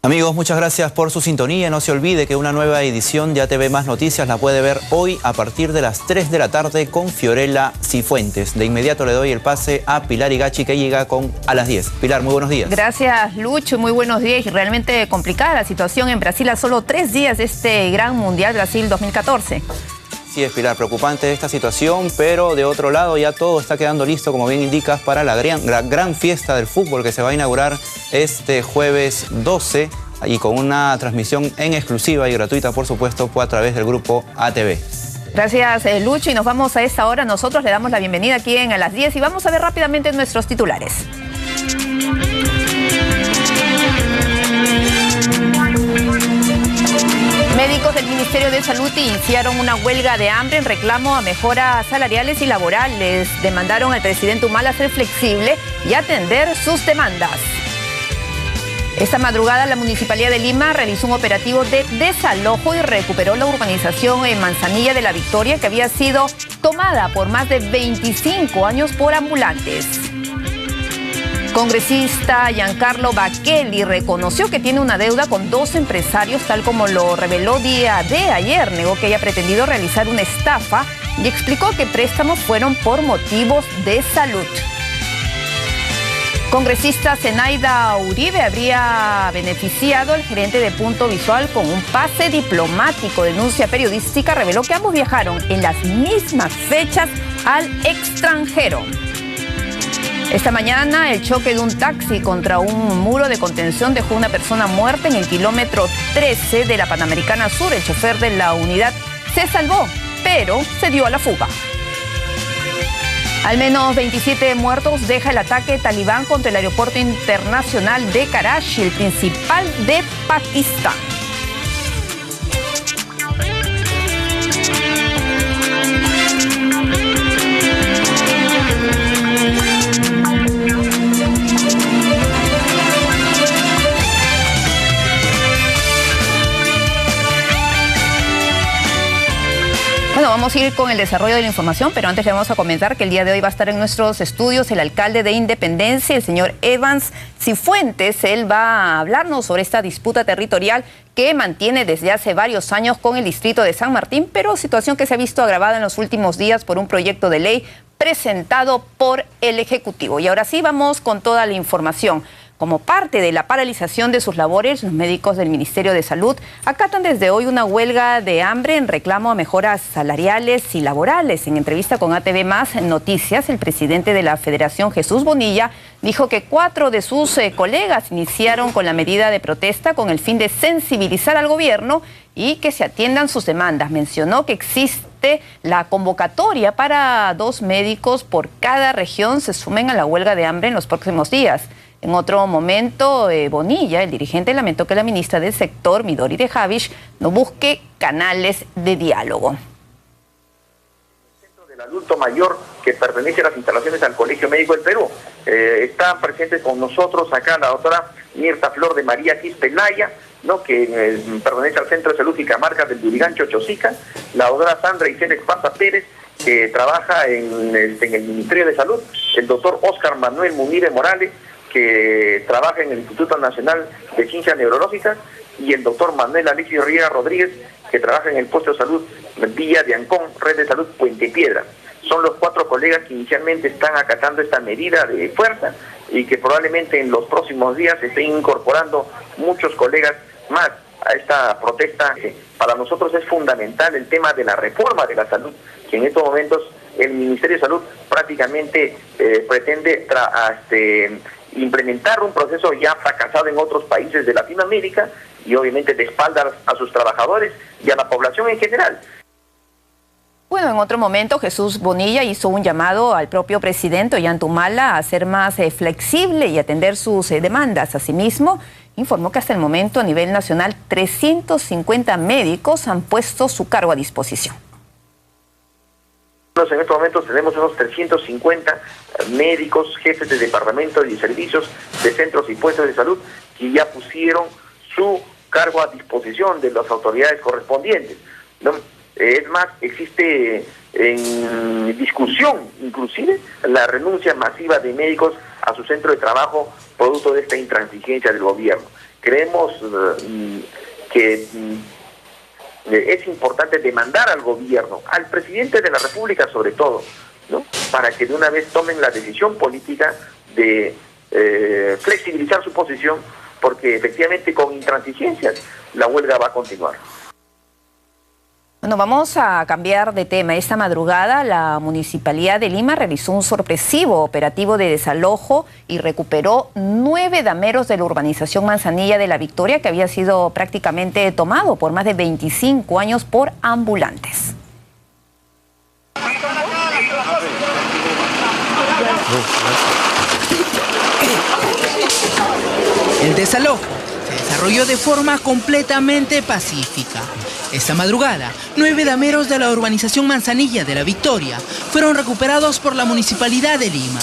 Amigos, muchas gracias por su sintonía. No se olvide que una nueva edición de ATV Más Noticias la puede ver hoy a partir de las 3 de la tarde con Fiorella Cifuentes. De inmediato le doy el pase a Pilar Higachi, que llega a las 10. Pilar, muy buenos días. Gracias, Lucho. Muy buenos días. Y realmente complicada la situación en Brasil a solo 3 días de este Gran Mundial Brasil 2014. Sí, es, Pilar, preocupante esta situación, pero de otro lado ya todo está quedando listo, como bien indicas, para la gran fiesta del fútbol que se va a inaugurar este jueves 12 y con una transmisión en exclusiva y gratuita, por supuesto, a través del grupo ATV. Gracias, Lucho, y nos vamos a esta hora. Nosotros le damos la bienvenida aquí en A las 10 y vamos a ver rápidamente nuestros titulares. Médicos del Ministerio de Salud iniciaron una huelga de hambre en reclamo a mejoras salariales y laborales. Demandaron al presidente Humala ser flexible y atender sus demandas. Esta madrugada la Municipalidad de Lima realizó un operativo de desalojo y recuperó la urbanización en Manzanilla de la Victoria, que había sido tomada por más de 25 años por ambulantes. Congresista Giancarlo Bacchelli reconoció que tiene una deuda con 2 empresarios, tal como lo reveló día de ayer. Negó que haya pretendido realizar una estafa y explicó que préstamos fueron por motivos de salud. Congresista Zenaida Uribe habría beneficiado al gerente de Punto Visual con un pase diplomático. Denuncia periodística reveló que ambos viajaron en las mismas fechas al extranjero. Esta mañana el choque de un taxi contra un muro de contención dejó una persona muerta en el kilómetro 13 de la Panamericana Sur. El chofer de la unidad se salvó, pero se dio a la fuga. Al menos 27 muertos deja el ataque talibán contra el aeropuerto internacional de Karachi, el principal de Pakistán. Bueno, vamos a ir con el desarrollo de la información, pero antes le vamos a comentar que el día de hoy va a estar en nuestros estudios el alcalde de Independencia, el señor Evans Cifuentes. Él va a hablarnos sobre esta disputa territorial que mantiene desde hace varios años con el distrito de San Martín, pero situación que se ha visto agravada en los últimos días por un proyecto de ley presentado por el Ejecutivo. Y ahora sí, vamos con toda la información. Como parte de la paralización de sus labores, los médicos del Ministerio de Salud acatan desde hoy una huelga de hambre en reclamo a mejoras salariales y laborales. En entrevista con ATV Más Noticias, el presidente de la Federación, Jesús Bonilla, dijo que 4 de sus colegas iniciaron con la medida de protesta con el fin de sensibilizar al gobierno y que se atiendan sus demandas. Mencionó que existe la convocatoria para 2 médicos por cada región se sumen a la huelga de hambre en los próximos días. En otro momento, Bonilla, el dirigente, lamentó que la ministra del sector, Midori de Javish, no busque canales de diálogo. El Centro del Adulto Mayor, que pertenece a las instalaciones al Colegio Médico del Perú. Están presentes con nosotros acá la doctora Mirta Flor de María Quispelaya, ¿no?, que pertenece al Centro de Salud y Camargas del Lurigancho, Chosica, la doctora Sandra Isela Esparza Pérez, que trabaja en el Ministerio de Salud, el doctor Óscar Manuel Munire Morales, que trabaja en el Instituto Nacional de Ciencias Neurológicas, y el doctor Manuel Alicio Riera Rodríguez, que trabaja en el puesto de salud Villa de Ancón, Red de Salud Puente Piedra. Son los 4 colegas que inicialmente están acatando esta medida de fuerza y que probablemente en los próximos días se estén incorporando muchos colegas más a esta protesta. Para nosotros es fundamental el tema de la reforma de la salud, que en estos momentos el Ministerio de Salud prácticamente pretende implementar un proceso ya fracasado en otros países de Latinoamérica y obviamente de espaldas a sus trabajadores y a la población en general. Bueno, en otro momento Jesús Bonilla hizo un llamado al propio presidente Ollanta Humala a ser más flexible y atender sus demandas. Asimismo, informó que hasta el momento a nivel nacional 350 médicos han puesto su cargo a disposición. En estos momentos tenemos unos 350 médicos, jefes de departamento y de servicios de centros y puestos de salud que ya pusieron su cargo a disposición de las autoridades correspondientes, ¿no? Es más, existe en discusión inclusive la renuncia masiva de médicos a su centro de trabajo producto de esta intransigencia del gobierno. Creemos que es importante demandar al gobierno, al presidente de la República sobre todo, ¿no?, para que de una vez tomen la decisión política de flexibilizar su posición, porque efectivamente con intransigencias la huelga va a continuar. Bueno, vamos a cambiar de tema. Esta madrugada la Municipalidad de Lima realizó un sorpresivo operativo de desalojo y recuperó 9 dameros de la urbanización Manzanilla de La Victoria, que había sido prácticamente tomado por más de 25 años por ambulantes. El desalojo se desarrolló de forma completamente pacífica. Esta madrugada, 9 dameros de la urbanización Manzanilla de La Victoria fueron recuperados por la Municipalidad de Lima.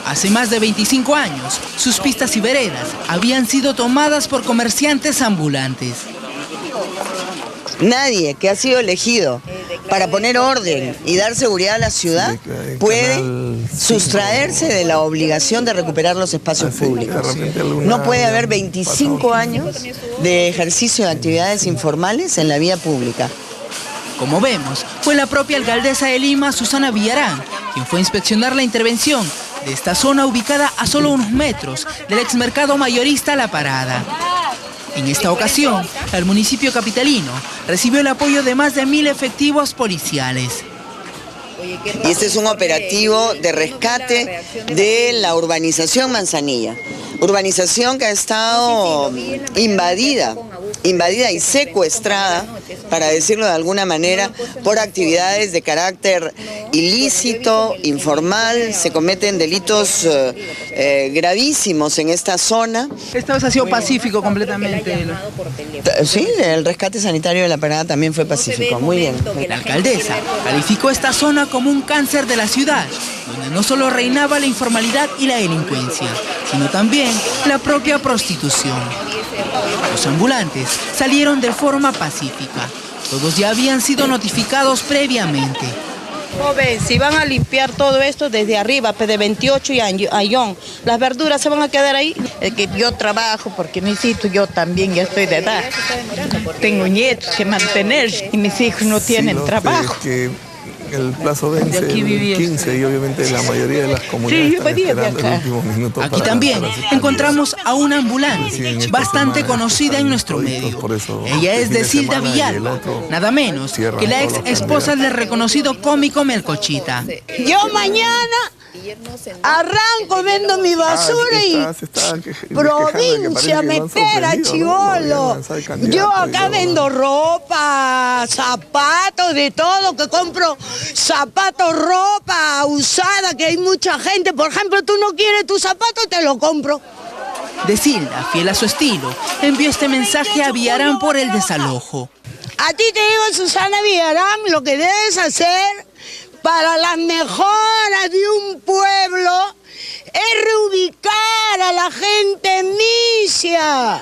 Hace más de 25 años, sus pistas y veredas habían sido tomadas por comerciantes ambulantes. Nadie que ha sido elegido para poner orden y dar seguridad a la ciudad puede sustraerse de la obligación de recuperar los espacios públicos. No puede haber 25 años de ejercicio de actividades informales en la vía pública. Como vemos, fue la propia alcaldesa de Lima, Susana Villarán, quien fue a inspeccionar la intervención de esta zona ubicada a solo unos metros del exmercado mayorista La Parada. En esta ocasión, el municipio capitalino recibió el apoyo de más de 1000 efectivos policiales. Y este es un operativo de rescate de la urbanización Manzanilla. Urbanización que ha estado invadida y secuestrada, para decirlo de alguna manera, por actividades de carácter ilícito, informal. Se cometen delitos gravísimos en esta zona. Esta vez ha sido pacífico completamente. Sí, el rescate sanitario de La Parada también fue pacífico, muy bien. La alcaldesa calificó esta zona como un cáncer de la ciudad, donde no solo reinaba la informalidad y la delincuencia, sino también la propia prostitución. Los ambulantes salieron de forma pacífica. Todos ya habían sido notificados previamente. Joven, si van a limpiar todo esto desde arriba, de 28 y Ayón, las verduras se van a quedar ahí. Es que yo trabajo porque mis hijos, yo también ya estoy de edad. Tengo nietos que mantener y mis hijos no tienen trabajo. El plazo vence el 15 y obviamente la mayoría de las comunidades están esperando el último minuto. Aquí también encontramos a una ambulante bastante conocida en nuestro medio. Ella es de Silda Villalba, nada menos que la ex esposa del reconocido cómico Melcochita. Yo mañana arranco, vendo mi basura y provincia metera, chivolo. Yo acá vendo ropa, zapatos, de todo, que compro zapatos, ropa usada, que hay mucha gente. Por ejemplo, tú no quieres tu zapato, te lo compro. De Silda, fiel a su estilo, envió este mensaje a Villarán por el desalojo. A ti te digo, Susana Villarán, lo que debes hacer para las mejoras de un pueblo es reubicar a la gente misia.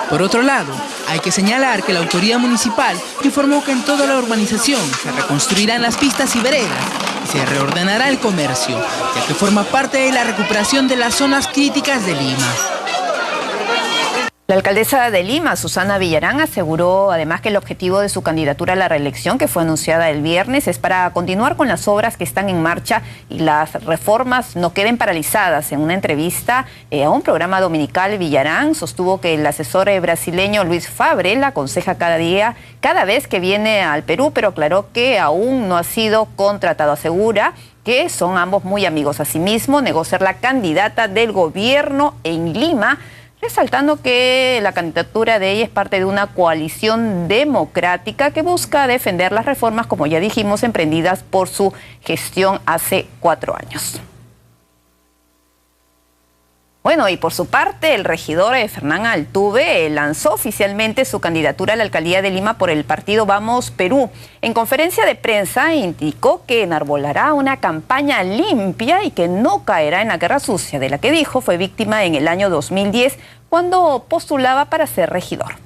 Por otro lado, hay que señalar que la autoridad municipal informó que en toda la urbanización se reconstruirán las pistas y veredas y se reordenará el comercio, ya que forma parte de la recuperación de las zonas críticas de Lima. La alcaldesa de Lima, Susana Villarán, aseguró además que el objetivo de su candidatura a la reelección, que fue anunciada el viernes, es para continuar con las obras que están en marcha y las reformas no queden paralizadas. En una entrevista a un programa dominical, Villarán sostuvo que el asesor brasileño Luis Fabre la aconseja cada vez que viene al Perú, pero aclaró que aún no ha sido contratado. Asegura que son ambos muy amigos. Asimismo, negó ser la candidata del gobierno en Lima, resaltando que la candidatura de ella es parte de una coalición democrática que busca defender las reformas, como ya dijimos, emprendidas por su gestión hace 4 años. Bueno, y por su parte, el regidor Fernán Altuve lanzó oficialmente su candidatura a la alcaldía de Lima por el partido Vamos Perú. En conferencia de prensa indicó que enarbolará una campaña limpia y que no caerá en la guerra sucia, de la que dijo fue víctima en el año 2010 cuando postulaba para ser regidor.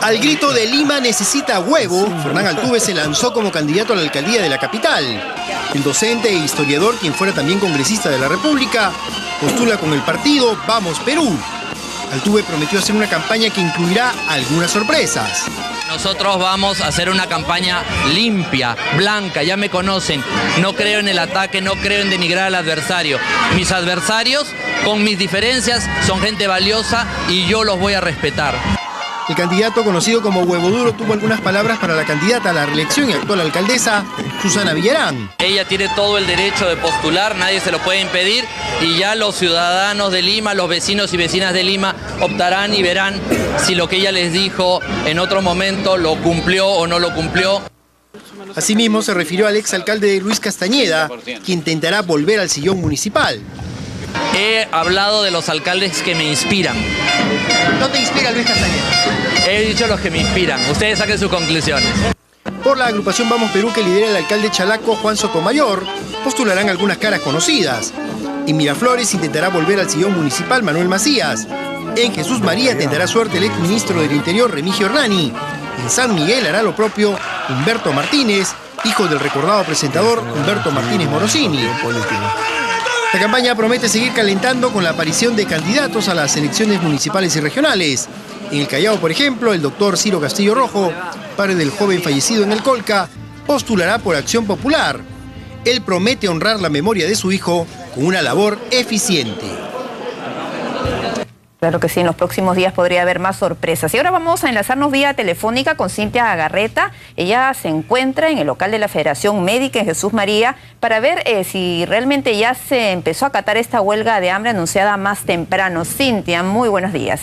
Al grito de Lima necesita huevo, Fernán Altuve se lanzó como candidato a la alcaldía de la capital. El docente e historiador, quien fuera también congresista de la República, postula con el partido Vamos Perú. Altuve prometió hacer una campaña que incluirá algunas sorpresas. Nosotros vamos a hacer una campaña limpia, blanca, ya me conocen. No creo en el ataque, no creo en denigrar al adversario. Mis adversarios, con mis diferencias, son gente valiosa y yo los voy a respetar. El candidato conocido como Huevo Duro tuvo algunas palabras para la candidata a la reelección y actual alcaldesa, Susana Villarán. Ella tiene todo el derecho de postular, nadie se lo puede impedir y ya los ciudadanos de Lima, los vecinos y vecinas de Lima optarán y verán si lo que ella les dijo en otro momento lo cumplió o no lo cumplió. Asimismo se refirió al exalcalde Luis Castañeda, quien intentará volver al sillón municipal. He hablado de los alcaldes que me inspiran. ¿No te inspira Luis Castañeda? He dicho los que me inspiran. Ustedes saquen sus conclusiones. Por la agrupación Vamos Perú, que lidera el alcalde chalaco Juan Sotomayor, postularán algunas caras conocidas. En Miraflores intentará volver al sillón municipal Manuel Macías. En Jesús María tendrá suerte el exministro del Interior Remigio Hernani. En San Miguel hará lo propio Humberto Martínez, hijo del recordado presentador Humberto Martínez Morosini. La campaña promete seguir calentando con la aparición de candidatos a las elecciones municipales y regionales. En el Callao, por ejemplo, el doctor Ciro Castillo Rojo, padre del joven fallecido en el Colca, postulará por Acción Popular. Él promete honrar la memoria de su hijo con una labor eficiente. Claro que sí, en los próximos días podría haber más sorpresas. Y ahora vamos a enlazarnos vía telefónica con Cintia Agarreta. Ella se encuentra en el local de la Federación Médica en Jesús María para ver si realmente ya se empezó a acatar esta huelga de hambre anunciada más temprano. Cintia, muy buenos días.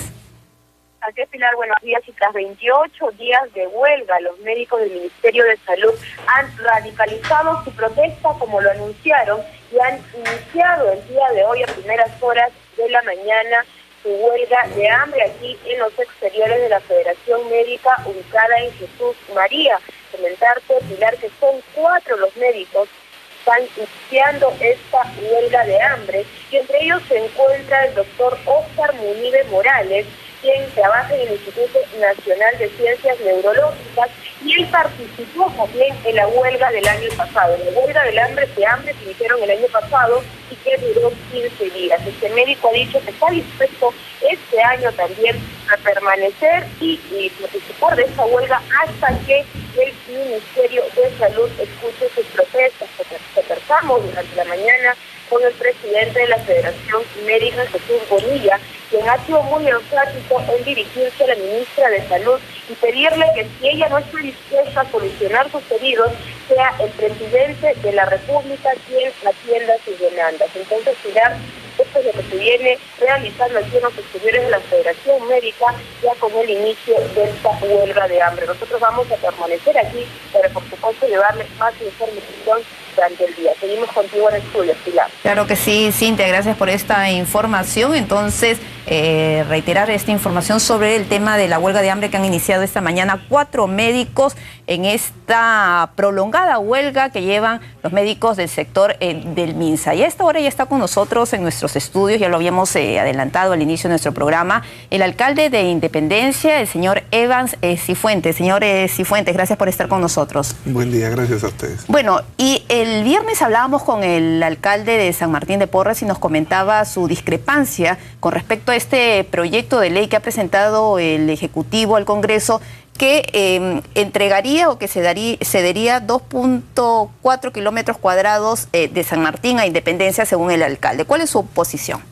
Así es, Pilar, buenos días. Y tras 28 días de huelga, los médicos del Ministerio de Salud han radicalizado su protesta, como lo anunciaron, y han iniciado el día de hoy a primeras horas de la mañana su huelga de hambre aquí en los exteriores de la Federación Médica ubicada en Jesús María. Comentarte, Pilar, que son 4 los médicos que están iniciando esta huelga de hambre, y entre ellos se encuentra el doctor Óscar Munive Morales, quien trabaja en el Instituto Nacional de Ciencias Neurológicas, y él participó también en la huelga del año pasado, en la huelga del hambre que iniciaron el año pasado y que duró 15 días. Este médico ha dicho que está dispuesto este año también a permanecer y participar de esta huelga hasta que el Ministerio de Salud escuche sus protestas. Conversamos durante la mañana con el presidente de la Federación Médica, Jesús Bonilla, quien ha sido muy enfático en dirigirse a la ministra de Salud y pedirle que si ella no está dispuesta a solucionar sus pedidos, sea el presidente de la República quien atienda sus demandas. Entonces, Pilar, esto es lo que se viene realizando aquí en los exteriores de la Federación Médica, ya con el inicio de esta huelga de hambre. Nosotros vamos a permanecer aquí para, por supuesto, llevarles más información durante el día. Seguimos contigo en estudios, Pilar. Claro que sí, Cintia, gracias por esta información. Entonces, reiterar esta información sobre el tema de la huelga de hambre que han iniciado esta mañana 4 médicos en esta prolongada huelga que llevan los médicos del sector del MINSA. Y a esta hora ya está con nosotros en nuestros estudios, ya lo habíamos adelantado al inicio de nuestro programa, el alcalde de Independencia, el señor Evans Cifuentes. Señor Cifuentes, gracias por estar con nosotros. Buen día, gracias a ustedes. Bueno, y el viernes hablábamos con el alcalde de San Martín de Porres y nos comentaba su discrepancia con respecto a este proyecto de ley que ha presentado el Ejecutivo al Congreso, que entregaría o que cedería 2.4 kilómetros cuadrados de San Martín a Independencia, según el alcalde. ¿Cuál es su posición?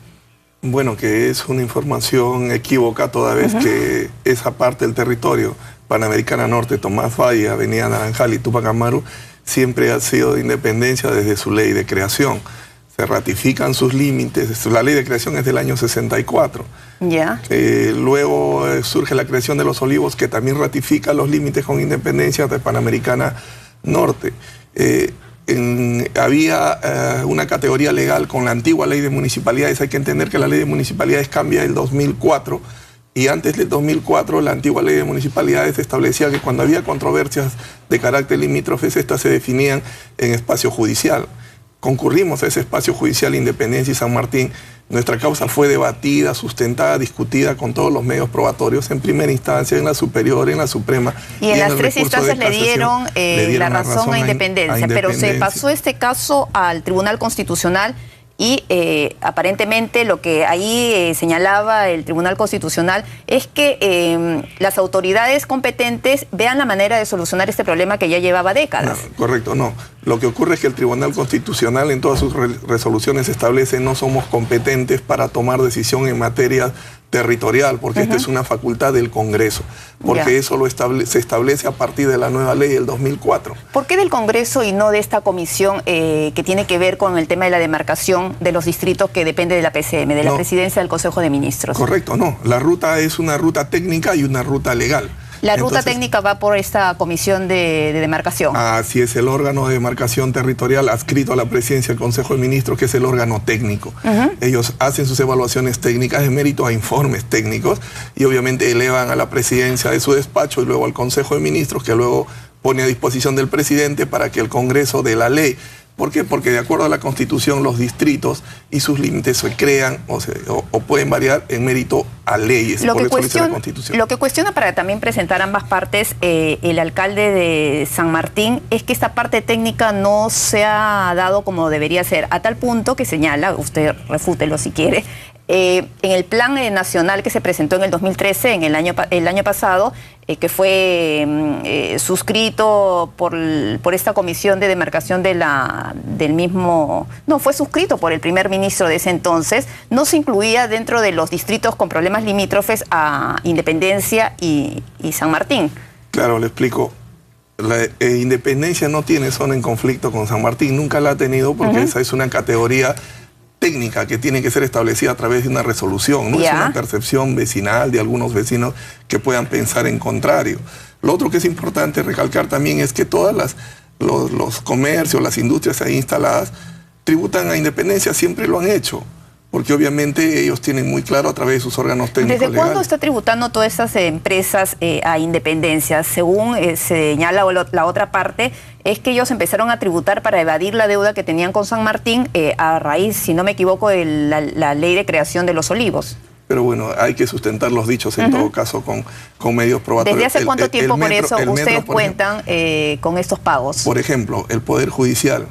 Bueno, que es una información equívoca toda vez que esa parte del territorio, Panamericana Norte, Tomás Valle, Avenida Naranjal y Túpac Amaru, siempre ha sido de Independencia desde su ley de creación. Se ratifican sus límites. La ley de creación es del año 64. Ya. Luego surge la creación de Los Olivos, que también ratifica los límites con Independencia de Panamericana Norte. Había una categoría legal con la antigua ley de municipalidades. Hay que entender que la ley de municipalidades cambia en el 2004. Y antes del 2004, la antigua ley de municipalidades establecía que cuando había controversias de carácter limítrofes, estas se definían en espacio judicial. Concurrimos a ese espacio judicial Independencia y San Martín, Nuestra causa fue debatida, sustentada, discutida con todos los medios probatorios, en primera instancia, en la superior, en la Suprema. Y en las tres instancias le dieron la razón a Independencia, pero se pasó este caso al Tribunal Constitucional y aparentemente lo que ahí señalaba el Tribunal Constitucional es que las autoridades competentes vean la manera de solucionar este problema que ya llevaba décadas. No, correcto, no. Lo que ocurre es que el Tribunal Constitucional en todas sus resoluciones establece no somos competentes para tomar decisión en materia territorial, porque esta es una facultad del Congreso, porque eso se establece a partir de la nueva ley del 2004. ¿Por qué del Congreso y no de esta comisión que tiene que ver con el tema de la demarcación de los distritos que depende de la PCM, de la Presidencia del Consejo de Ministros? Correcto, no. La ruta es una ruta técnica y una ruta legal. La ruta técnica va por esta comisión de demarcación. Así es, el órgano de demarcación territorial adscrito a la presidencia del Consejo de Ministros, que es el órgano técnico. Ellos hacen sus evaluaciones técnicas de mérito a informes técnicos y obviamente elevan a la presidencia de su despacho y luego al Consejo de Ministros, que luego pone a disposición del presidente para que el Congreso dé la ley. ¿Por qué? Porque de acuerdo a la Constitución los distritos y sus límites se crean o pueden variar en mérito a leyes. Lo que cuestiona para también presentar ambas partes el alcalde de San Martín es que esta parte técnica no se ha dado como debería ser, a tal punto que señala, usted refútelo si quiere, en el plan nacional que se presentó en el 2013, en el año pasado, que fue suscrito por esta comisión de demarcación del mismo... No, fue suscrito por el primer ministro de ese entonces, no se incluía dentro de los distritos con problemas limítrofes a Independencia y San Martín. Claro, le explico. La Independencia no tiene zona en conflicto con San Martín, nunca la ha tenido porque esa es una categoría técnica que tiene que ser establecida a través de una resolución, no es una percepción vecinal de algunos vecinos que puedan pensar en contrario. Lo otro que es importante recalcar también es que todas los comercios, las industrias ahí instaladas tributan a Independencia, siempre lo han hecho, porque obviamente ellos tienen muy claro a través de sus órganos técnicos legales. ¿Desde cuándo está tributando todas estas empresas a Independencia? Según señala la otra parte, es que ellos empezaron a tributar para evadir la deuda que tenían con San Martín a raíz, si no me equivoco, de la ley de creación de los olivos. Pero bueno, hay que sustentar los dichos en todo caso con medios probatorios. ¿Desde hace cuánto tiempo por eso ustedes cuentan con estos pagos? Por ejemplo, el Poder Judicial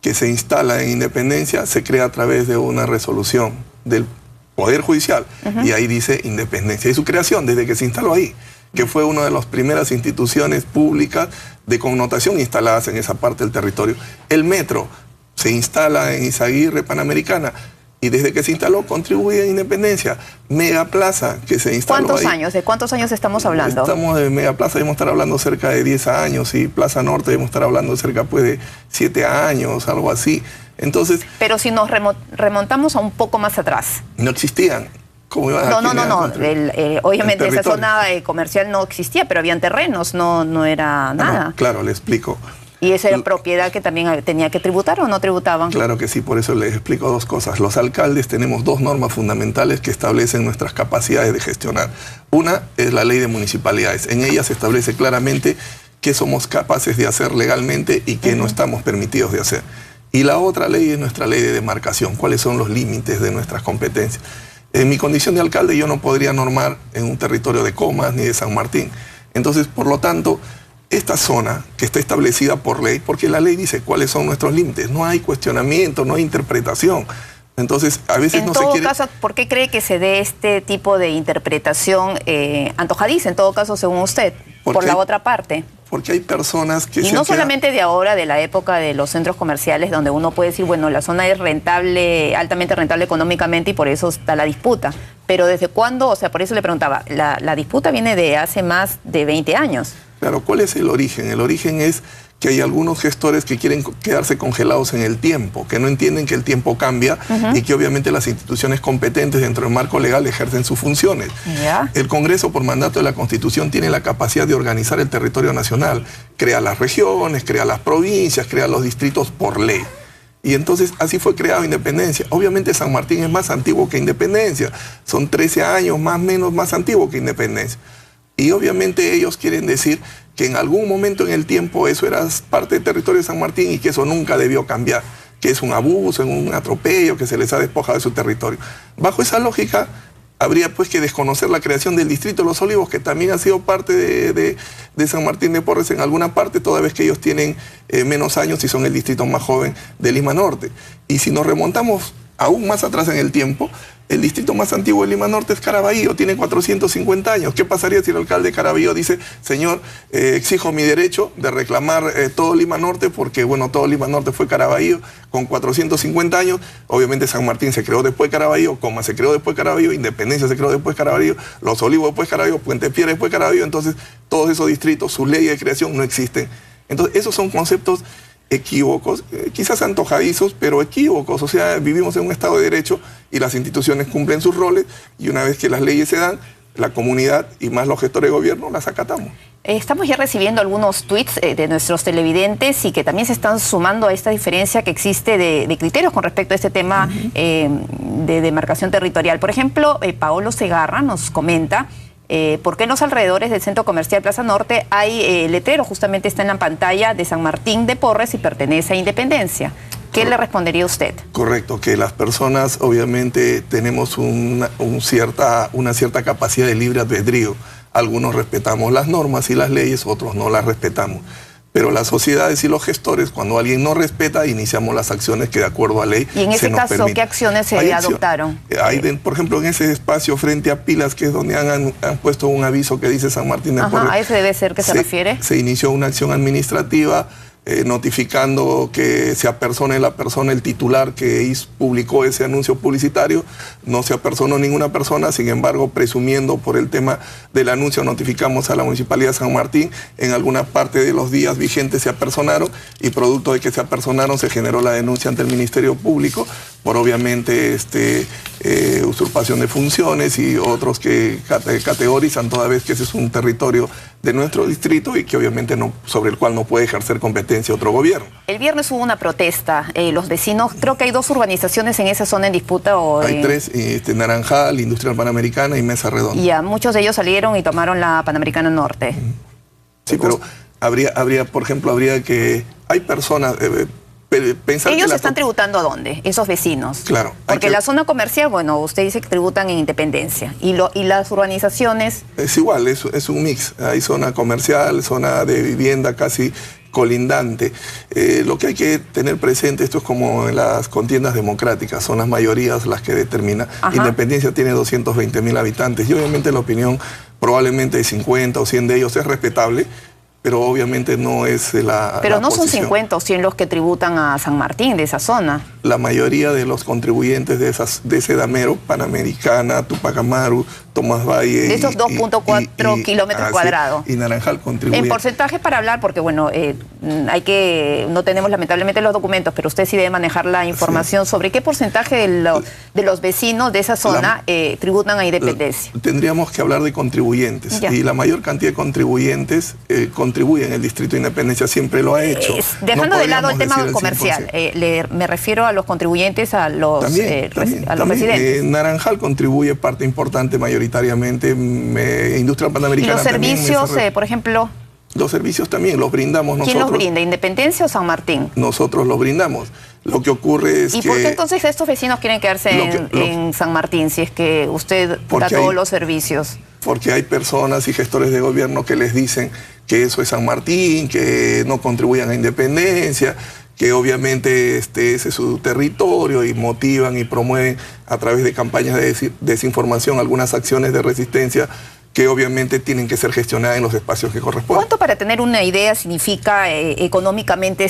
que se instala en Independencia se crea a través de una resolución del Poder Judicial y ahí dice Independencia. Y su creación desde que se instaló ahí, que fue una de las primeras instituciones públicas de connotación instaladas en esa parte del territorio. El metro se instala en Izaguirre, Panamericana, y desde que se instaló contribuye a Independencia. Megaplaza, que se instaló ¿Cuántos años? ¿De cuántos años estamos hablando? Estamos de Megaplaza, debemos estar hablando cerca de 10 años, y Plaza Norte debemos estar hablando cerca pues, de 7 años, algo así. Entonces, pero si nos remontamos a un poco más atrás. No existían. ¿Cómo iban no. Obviamente esa zona comercial no existía, pero habían terrenos, no era nada. No, claro, le explico. ¿Y esa era propiedad que también tenía que tributar o no tributaban? Claro que sí, por eso les explico dos cosas. Los alcaldes tenemos dos normas fundamentales que establecen nuestras capacidades de gestionar. Una es la ley de municipalidades. En ella se establece claramente qué somos capaces de hacer legalmente y qué no estamos permitidos de hacer. Y la otra ley es nuestra ley de demarcación, cuáles son los límites de nuestras competencias. En mi condición de alcalde yo no podría normar en un territorio de Comas ni de San Martín. Entonces, por lo tanto, esta zona que está establecida por ley, porque la ley dice cuáles son nuestros límites, no hay cuestionamiento, no hay interpretación. Entonces, a veces no se quiere... En todo caso, ¿por qué cree que se dé este tipo de interpretación antojadiza, en todo caso, según usted, por la otra parte? Porque hay personas que... Y no solamente de ahora, de la época de los centros comerciales, donde uno puede decir, bueno, la zona es rentable, altamente rentable económicamente y por eso está la disputa. Pero ¿desde cuándo? O sea, por eso le preguntaba, la disputa viene de hace más de 20 años. Claro, ¿cuál es el origen? El origen es que hay algunos gestores que quieren quedarse congelados en el tiempo, que no entienden que el tiempo cambia y que obviamente las instituciones competentes dentro del marco legal ejercen sus funciones. El Congreso, por mandato de la Constitución, tiene la capacidad de organizar el territorio nacional, crea las regiones, crea las provincias, crea los distritos por ley. Y entonces así fue creado Independencia. Obviamente San Martín es más antiguo que Independencia, son 13 años más o menos más antiguo que Independencia. Y obviamente ellos quieren decir que en algún momento en el tiempo eso era parte del territorio de San Martín y que eso nunca debió cambiar. que es un abuso, un atropello, que se les ha despojado de su territorio. Bajo esa lógica, habría pues que desconocer la creación del distrito de Los Olivos, que también ha sido parte de San Martín de Porres en alguna parte, toda vez que ellos tienen menos años y son el distrito más joven de Lima Norte. Y si nos remontamos aún más atrás en el tiempo, el distrito más antiguo de Lima Norte es Caraballo, tiene 450 años. ¿Qué pasaría si el alcalde de Caraballo dice, señor, exijo mi derecho de reclamar todo Lima Norte, porque bueno, todo Lima Norte fue Caraballo con 450 años? Obviamente San Martín se creó después de Caraballo, Coma se creó después de Caraballo, Independencia se creó después de Caraballo, Los Olivos después de Caraballo, Puente Piedra después de Caraballo. Entonces todos esos distritos, sus leyes de creación no existen. Entonces esos son conceptos equívocos, quizás antojadizos, pero equívocos. O sea, vivimos en un Estado de Derecho y las instituciones cumplen sus roles, y una vez que las leyes se dan, la comunidad y más los gestores de gobierno las acatamos. Estamos ya recibiendo algunos tweets de nuestros televidentes y que también se están sumando a esta diferencia que existe de criterios con respecto a este tema de demarcación territorial. Por ejemplo, Paolo Segarra nos comenta ¿por qué en los alrededores del Centro Comercial Plaza Norte hay letrero? Justamente está en la pantalla de San Martín de Porres y pertenece a Independencia. ¿Qué le respondería usted? Correcto, que las personas obviamente tenemos una cierta capacidad de libre albedrío. Algunos respetamos las normas y las leyes, otros no las respetamos. Pero las sociedades y los gestores, cuando alguien no respeta, iniciamos las acciones que de acuerdo a ley. Y en ese caso, ¿qué acciones se adoptaron? Por ejemplo, en ese espacio frente a Pilas, que es donde han puesto un aviso que dice San Martín de Porres. ¿A ese debe ser que se refiere? Se inició una acción administrativa notificando que se apersone la persona, el titular que publicó ese anuncio publicitario. No se apersonó ninguna persona, sin embargo, presumiendo por el tema del anuncio, notificamos a la Municipalidad de San Martín. En alguna parte de los días vigentes se apersonaron, y producto de que se apersonaron se generó la denuncia ante el Ministerio Público por obviamente usurpación de funciones y otros que categorizan, toda vez que ese es un territorio de nuestro distrito y que obviamente sobre el cual no puede ejercer competencia otro gobierno. El viernes hubo una protesta, los vecinos, creo que hay 2 urbanizaciones en esa zona en disputa. Hay 3, Naranjal, Industrial Panamericana y Mesa Redonda. Ya, muchos de ellos salieron y tomaron la Panamericana Norte. Sí, pero habría, por ejemplo, hay personas... ¿Ellos están tributando a dónde? Esos vecinos. Claro. Porque la zona comercial, bueno, usted dice que tributan en Independencia. ¿Y las urbanizaciones? Es igual, es un mix. Hay zona comercial, zona de vivienda casi colindante. Lo que hay que tener presente, esto es como en las contiendas democráticas, son las mayorías las que determinan. Independencia tiene 220.000 habitantes y obviamente la opinión probablemente de 50 o 100 de ellos es respetable, pero obviamente no es la Pero no son 50 o 100 los que tributan a San Martín, de esa zona. La mayoría de los contribuyentes de ese damero, Panamericana, Tupac Amaru, Tomás Valle... De esos 2.4 kilómetros cuadrados. Y Naranjal contribuye. En porcentaje para hablar, porque bueno, no tenemos lamentablemente los documentos, pero usted sí debe manejar la información sobre qué porcentaje de los vecinos de esa zona tributan a Independencia. Tendríamos que hablar de contribuyentes. Y la mayor cantidad de contribuyentes contribuyen. El Distrito de Independencia siempre lo ha hecho. Dejando de lado el tema comercial, me refiero a los contribuyentes, a los residentes. Naranjal contribuye parte importante, mayoritariamente. Industrial Panamericana. ¿Y los servicios, por ejemplo? Los servicios también los brindamos nosotros. ¿Quién los brinda? ¿Independencia o San Martín? Nosotros los brindamos. Lo que ocurre es que... ¿Y por qué entonces estos vecinos quieren quedarse en San Martín si es que usted da todos los servicios? Porque hay personas y gestores de gobierno que les dicen que eso es San Martín, que no contribuyan a Independencia, que obviamente ese es su territorio, y motivan y promueven a través de campañas de desinformación algunas acciones de resistencia que obviamente tienen que ser gestionadas en los espacios que corresponden. ¿Cuánto, para tener una idea, significa económicamente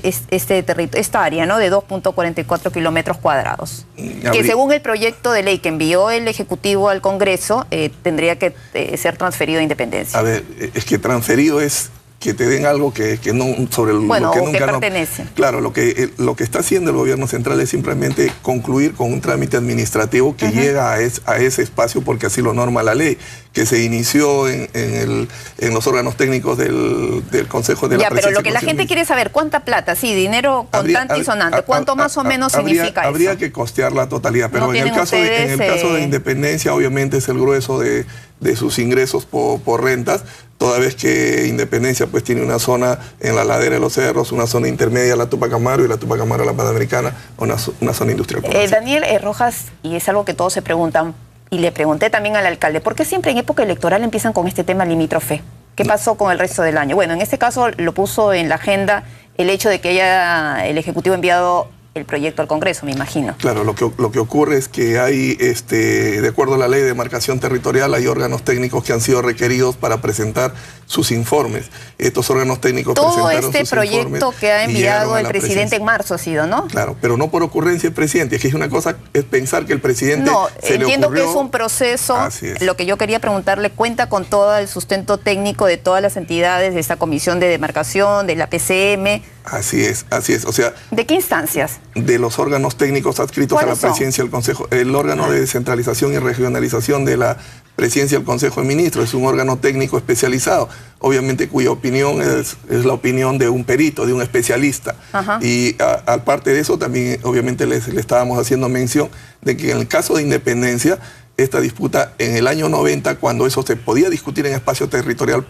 esta área, ¿no?, de 2.44 kilómetros cuadrados? Que según el proyecto de ley que envió el Ejecutivo al Congreso, tendría que ser transferido a Independencia. A ver, es que transferido es que te den algo que no sobre lo que nunca pertenece. Claro, lo que está haciendo el gobierno central es simplemente concluir con un trámite administrativo que llega a ese espacio, porque así lo norma la ley, que se inició en los órganos técnicos del Consejo de la Presidencia. Pero lo que la gente quiere saber, ¿cuánta plata? Sí, dinero contante y sonante. ¿Cuánto más o menos significa eso? Habría que costear la totalidad, pero en el caso de Independencia, obviamente es el grueso de de sus ingresos por rentas, toda vez que Independencia pues tiene una zona en la ladera de los cerros, una zona intermedia a la Túpac Amaru y la Túpac Amaru a la Panamericana, una zona industrial. Daniel Rojas, y es algo que todos se preguntan, y le pregunté también al alcalde, ¿por qué siempre en época electoral empiezan con este tema limítrofe? ¿Qué pasó con el resto del año? Bueno, en este caso lo puso en la agenda el hecho de que haya el Ejecutivo enviado el proyecto al Congreso, me imagino. Claro, lo que ocurre es que hay, de acuerdo a la ley de demarcación territorial, hay órganos técnicos que han sido requeridos para presentar sus informes. Estos órganos técnicos todo este proyecto que ha enviado el presidente en marzo ha sido, ¿no? Claro, pero no por ocurrencia del presidente, es que es una cosa, es pensar que el presidente entiendo que es un proceso. Lo que yo quería preguntarle, ¿cuenta con todo el sustento técnico de todas las entidades de esta comisión de demarcación, de la PCM? Así es, o sea... ¿De qué instancias? De los órganos técnicos adscritos a la presidencia del Consejo. El órgano de descentralización y regionalización de la presidencia del Consejo de Ministros es un órgano técnico especializado, obviamente cuya opinión es la opinión de un perito, de un especialista. Y aparte de eso, también obviamente le estábamos haciendo mención de que en el caso de Independencia, esta disputa en el año 90, cuando eso se podía discutir en espacio territorial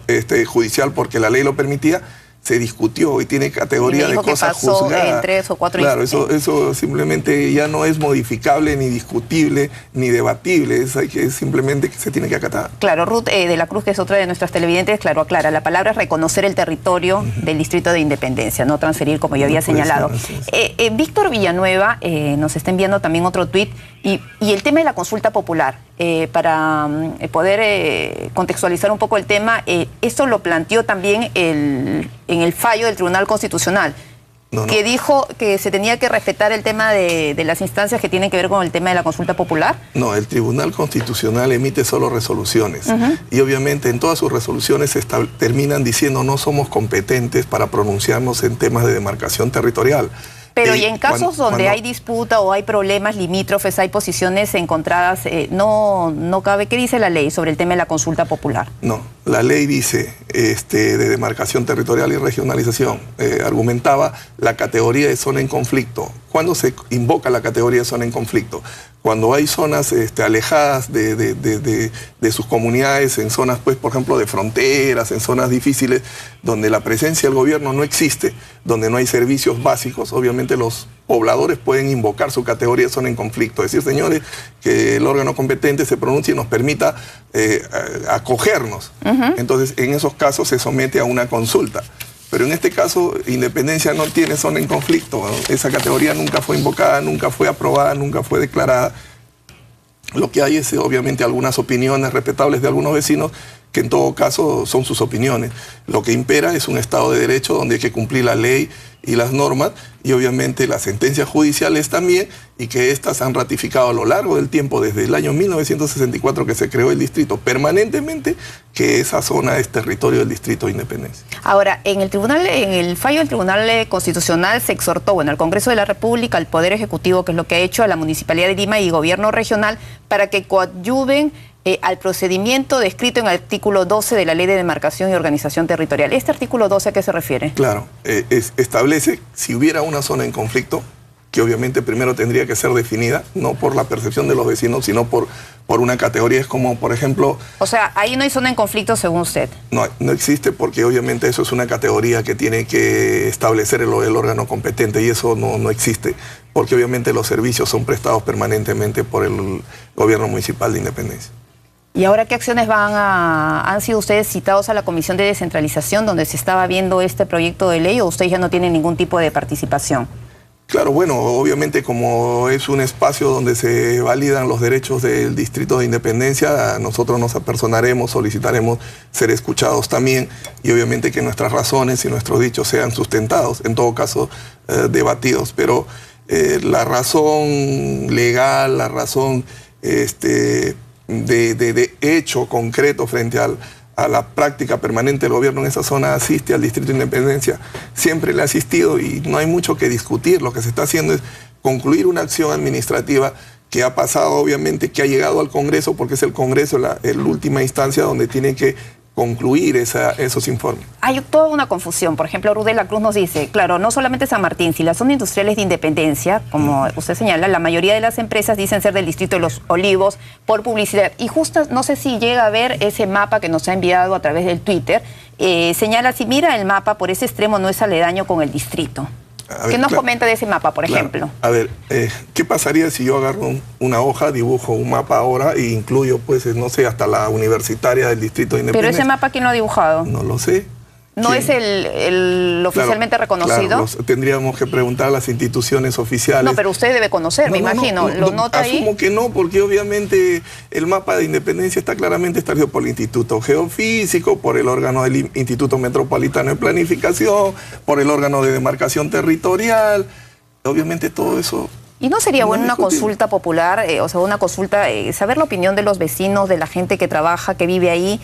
judicial porque la ley lo permitía, se discutió y tiene categoría de cosa juzgada. En 3 o 4 claro, eso simplemente ya no es modificable, ni discutible, ni debatible. Es que simplemente que se tiene que acatar. Claro, Ruth de la Cruz, que es otra de nuestras televidentes, claro, aclara, la palabra es reconocer el territorio del Distrito de Independencia, no transferir, como yo había señalado. Víctor Villanueva nos está enviando también otro tuit, y el tema de la consulta popular, para poder contextualizar un poco el tema, esto lo planteó también en el fallo del Tribunal Constitucional, que dijo que se tenía que respetar el tema de las instancias que tienen que ver con el tema de la consulta popular. No, el Tribunal Constitucional emite solo resoluciones y obviamente en todas sus resoluciones terminan diciendo no somos competentes para pronunciarnos en temas de demarcación territorial. Pero y en casos donde hay disputa o hay problemas limítrofes, hay posiciones encontradas, no cabe. ¿Qué dice la ley sobre el tema de la consulta popular? No, la ley dice de demarcación territorial y regionalización, argumentaba la categoría de zona en conflicto. ¿Cuándo se invoca la categoría de zona en conflicto? Cuando hay zonas alejadas de sus comunidades, en zonas, pues, por ejemplo, de fronteras, en zonas difíciles, donde la presencia del gobierno no existe, donde no hay servicios básicos, obviamente los pobladores pueden invocar su categoría de zona en conflicto. Es decir, señores, que el órgano competente se pronuncie y nos permita acogernos. Entonces, en esos casos se somete a una consulta. Pero en este caso, Independencia no tiene zona en conflicto. Esa categoría nunca fue invocada, nunca fue aprobada, nunca fue declarada. Lo que hay es, obviamente, algunas opiniones respetables de algunos vecinos, que en todo caso son sus opiniones. Lo que impera es un Estado de Derecho donde hay que cumplir la ley y las normas, y obviamente las sentencias judiciales también, y que éstas han ratificado a lo largo del tiempo, desde el año 1964 que se creó el distrito, permanentemente, que esa zona es territorio del Distrito de Independencia. Ahora, en el fallo del Tribunal Constitucional se exhortó, al Congreso de la República, al Poder Ejecutivo, que es lo que ha hecho, a la Municipalidad de Lima y Gobierno Regional, para que coadyuven al procedimiento descrito en el artículo 12 de la Ley de Demarcación y Organización Territorial. ¿Este artículo 12 a qué se refiere? Claro, establece, si hubiera una zona en conflicto, que obviamente primero tendría que ser definida, no por la percepción de los vecinos, sino por una categoría, es como, por ejemplo... O sea, ahí no hay zona en conflicto según usted. No existe, porque obviamente eso es una categoría que tiene que establecer el órgano competente, y eso no existe, porque obviamente los servicios son prestados permanentemente por el Gobierno Municipal de Independencia. ¿Y ahora qué acciones han sido ustedes citados a la Comisión de Descentralización, donde se estaba viendo este proyecto de ley, o ustedes ya no tienen ningún tipo de participación? Claro, bueno, obviamente como es un espacio donde se validan los derechos del Distrito de Independencia, nosotros nos apersonaremos, solicitaremos ser escuchados también, y obviamente que nuestras razones y nuestros dichos sean sustentados, en todo caso debatidos, pero la razón legal, la razón de hecho concreto frente a la práctica permanente del gobierno en esa zona asiste al Distrito de Independencia, siempre le ha asistido, y no hay mucho que discutir. Lo que se está haciendo es concluir una acción administrativa que ha pasado, obviamente, que ha llegado al Congreso, porque es el Congreso la última instancia donde tiene que concluir esos informes. Hay toda una confusión. Por ejemplo, Ruth de la Cruz nos dice, claro, no solamente San Martín, si la zona industrial es de Independencia, como usted señala, la mayoría de las empresas dicen ser del distrito de Los Olivos por publicidad. Y justo, no sé si llega a ver ese mapa que nos ha enviado a través del Twitter, señala, si mira el mapa, por ese extremo no es aledaño con el distrito. ¿Qué nos comenta de ese mapa, por ejemplo? A ver, ¿qué pasaría si yo agarro una hoja, dibujo un mapa ahora e incluyo, pues, no sé, hasta la universitaria del distrito de Independencia? ¿Pero ese mapa quién lo ha dibujado? No lo sé. ¿No es el oficialmente reconocido? Claro, tendríamos que preguntar a las instituciones oficiales. No, pero usted debe conocer, me imagino. ¿Lo nota ahí? Asumo que no, porque obviamente el mapa de Independencia está claramente establecido por el Instituto Geofísico, por el órgano del Instituto Metropolitano de Planificación, por el órgano de demarcación territorial. Obviamente todo eso... ¿Y no sería bueno una consulta popular, o sea, una consulta, saber la opinión de los vecinos, de la gente que trabaja, que vive ahí,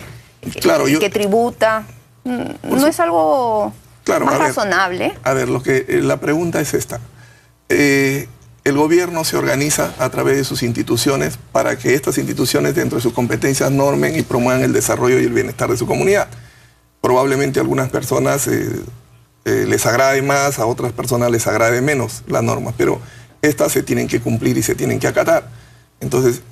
que tributa? ¿No es algo más razonable? A ver, la pregunta es esta. El gobierno se organiza a través de sus instituciones para que estas instituciones dentro de sus competencias normen y promuevan el desarrollo y el bienestar de su comunidad. Probablemente a algunas personas les agrade más, a otras personas les agrade menos las normas, pero estas se tienen que cumplir y se tienen que acatar. Entonces,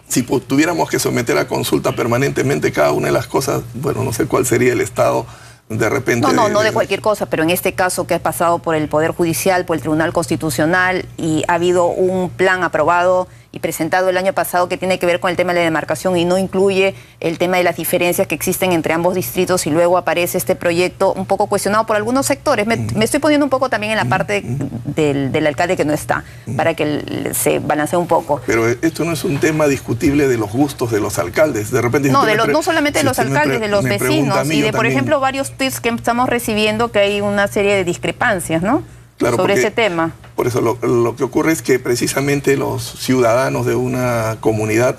si tuviéramos que someter a consulta permanentemente cada una de las cosas, bueno, no sé cuál sería el estado de repente... No de cualquier cosa, pero en este caso que ha pasado por el Poder Judicial, por el Tribunal Constitucional, y ha habido un plan aprobado y presentado el año pasado que tiene que ver con el tema de la demarcación y no incluye el tema de las diferencias que existen entre ambos distritos, y luego aparece este proyecto un poco cuestionado por algunos sectores. Me estoy poniendo un poco también en la parte del alcalde que no está, para que se balancee un poco. Pero esto no es un tema discutible de los gustos de los alcaldes. De repente, no, no solamente de los alcaldes, de los vecinos, y de, por ejemplo, varios tweets que estamos recibiendo que hay una serie de discrepancias, ¿no? Claro, sobre ese tema. Por eso lo que ocurre es que precisamente los ciudadanos de una comunidad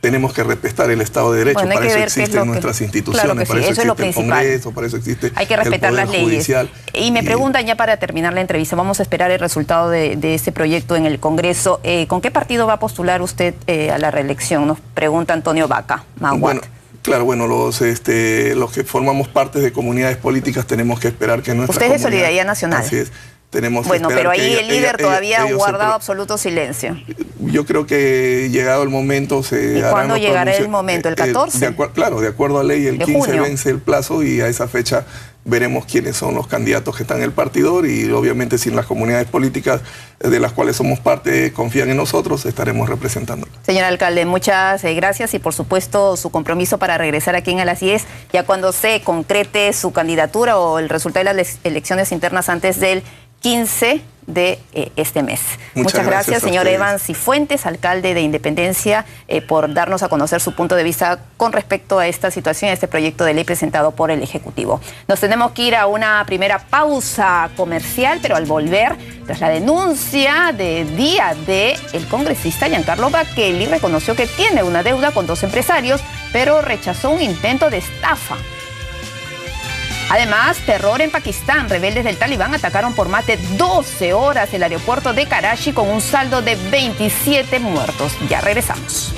tenemos que respetar el Estado de Derecho. Para eso existen nuestras instituciones, para eso existe el Congreso, para eso existe hay que respetar las leyes. Judicial. Y me preguntan ya para terminar la entrevista, vamos a esperar el resultado de este proyecto en el Congreso. ¿Con qué partido va a postular usted a la reelección? Nos pregunta Antonio Vaca, Maguat. Bueno, claro, bueno, los que formamos parte de comunidades políticas tenemos que esperar que nuestra Usted es de Solidaridad Nacional. Así es. Tenemos bueno, que pero ahí el líder todavía ha guardado absoluto silencio. Yo creo que llegado el momento se ¿Y cuándo llegará el momento? ¿El 14? Claro, de acuerdo a ley, el 15 junio. Vence el plazo y a esa fecha veremos quiénes son los candidatos que están en el partidor, y obviamente si las comunidades políticas de las cuales somos parte confían en nosotros, estaremos representando. Señor alcalde, muchas gracias, y por supuesto su compromiso para regresar aquí en A las 10, ya cuando se concrete su candidatura o el resultado de las elecciones internas antes del 15 de este mes. Muchas gracias, señor Evans Cifuentes, alcalde de Independencia, por darnos a conocer su punto de vista con respecto a esta situación, a este proyecto de ley presentado por el Ejecutivo. Nos tenemos que ir a una primera pausa comercial, pero al volver, tras la denuncia de día de el congresista Giancarlo Baquelli, reconoció que tiene una deuda con 2 empresarios, pero rechazó un intento de estafa. Además, terror en Pakistán. Rebeldes del Talibán atacaron por más de 12 horas el aeropuerto de Karachi con un saldo de 27 muertos. Ya regresamos.